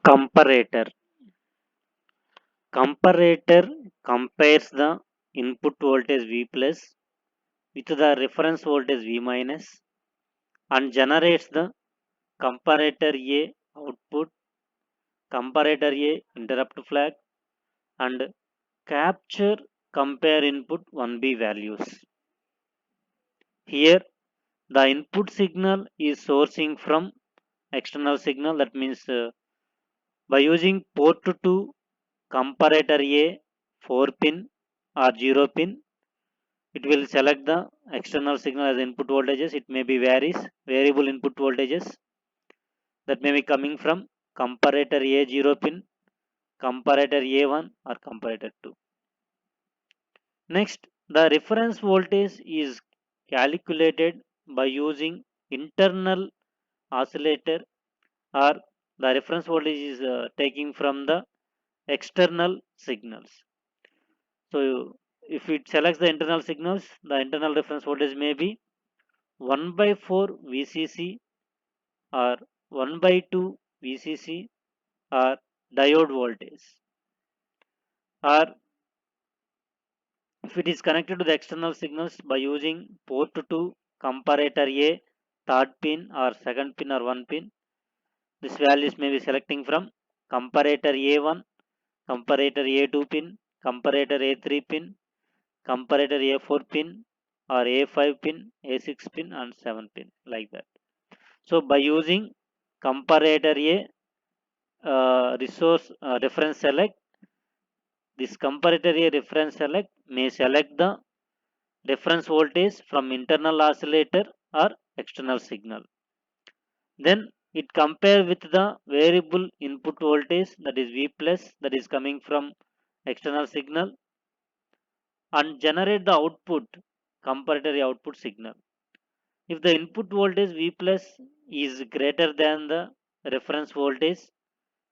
Comparator. Comparator compares the input voltage V plus with the reference voltage V minus and generates the comparator A output, comparator A interrupt flag, and capture compare input 1B values. Here, the input signal is sourcing from external signal. That means by using port 2 comparator A 4 pin or 0 pin, it will select the external signal as input voltages. It may be variable input voltages that may be coming from comparator A0 pin, comparator A1 or comparator 2. Next, the reference voltage is calculated by using internal oscillator, or the reference voltage is taking from the external signals. So if it selects the internal signals, the internal reference voltage may be 1 by 4 VCC or 1 by 2 VCC or diode voltage. Or if it is connected to the external signals by using port 2 comparator A third pin or second pin or 1 pin, this values may be selecting from comparator A1, comparator A2 pin, comparator A3 pin, comparator A4 pin or A5 pin, A6 pin and 7 pin, like that. So by using comparator A resource reference select, this comparator A reference select may select the reference voltage from internal oscillator or external signal. Then it compare with the variable input voltage, that is V plus, that is coming from external signal, and generate the output comparator output signal. If the input voltage V plus is greater than the reference voltage,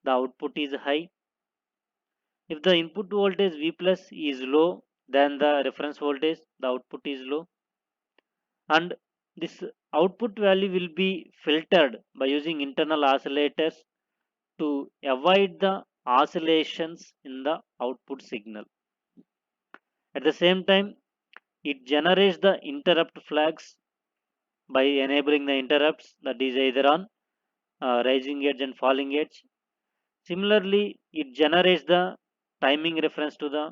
the output is high. If the input voltage V plus is low than the reference voltage, the output is low. And this output value will be filtered by using internal oscillators to avoid the oscillations in the output signal. At the same time, it generates the interrupt flags by enabling the interrupts, that is either on rising edge and falling edge. Similarly, it generates the timing reference to the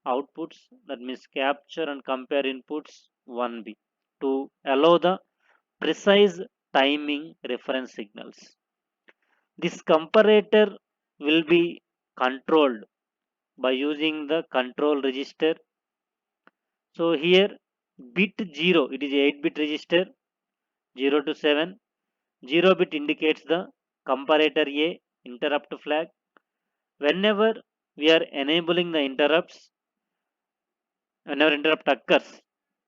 outputs, that means capture and compare inputs 1B to allow the precise timing reference signals. This comparator will be controlled by using the control register. So here bit 0, it is 8-bit register 0 to 7. 0 bit indicates the comparator A interrupt flag. Whenever we are enabling the interrupts, whenever interrupt occurs,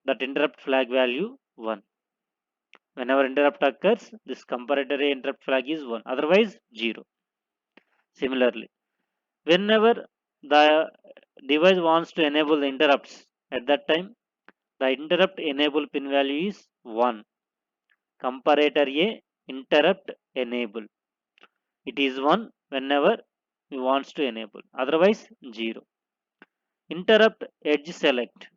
that interrupt flag value 1. Whenever interrupt occurs, this comparator A interrupt flag is 1, otherwise 0. Similarly, whenever the device wants to enable the interrupts, at that time the interrupt enable pin value is 1. Comparator A interrupt enable. It is 1 whenever we wants to enable, otherwise 0. Interrupt edge select.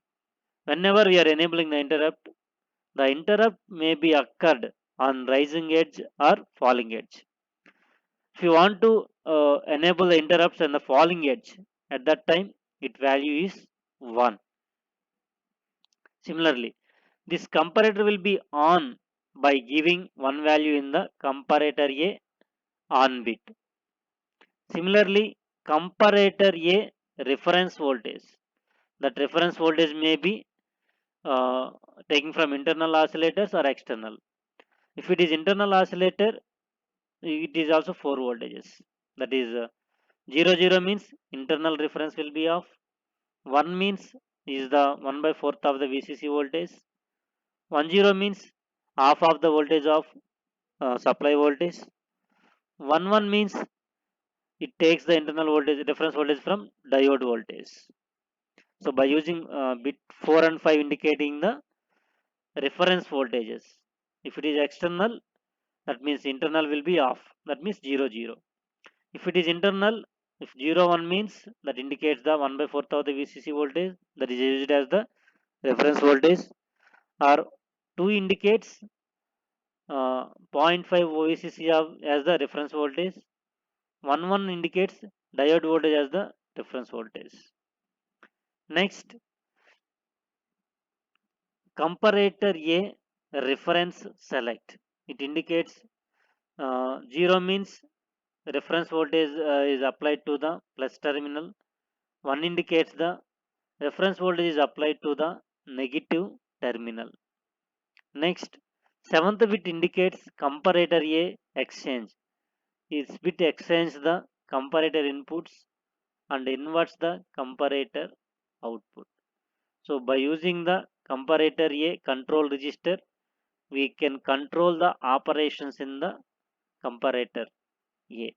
Whenever we are enabling the interrupt may be occurred on rising edge or falling edge. If you want to enable the interrupts on the falling edge, at that time its value is 1. Similarly, this comparator will be on by giving one value in the comparator A on bit. Similarly, comparator A reference voltage. That reference voltage may be uh, taken from internal oscillators or external. If it is internal oscillator, it is also 4 voltages. That is 0 0 means internal reference will be off. 1 means is the 1 by 4th of the VCC voltage. 1 0 means half of the voltage of supply voltage. 1 1 means it takes the internal voltage reference voltage from diode voltage. So by using bit 4 and 5 indicating the reference voltages. If it is external, that means internal will be off. That means 0 0. If it is internal, if 0 1 means that indicates the 1 by 4th of the VCC voltage, that is used as the reference voltage, or 2 indicates zero point 0.5 VCC as the reference voltage, 1 indicates diode voltage as the reference voltage. Next, comparator A reference select. It indicates 0 means reference voltage is applied to the plus terminal. 1 indicates the reference voltage is applied to the negative terminal. Next, seventh bit indicates comparator A exchange. Its bit exchange the comparator inputs and inverts the comparator output. So by using the comparator A control register, we can control the operations in the comparator A.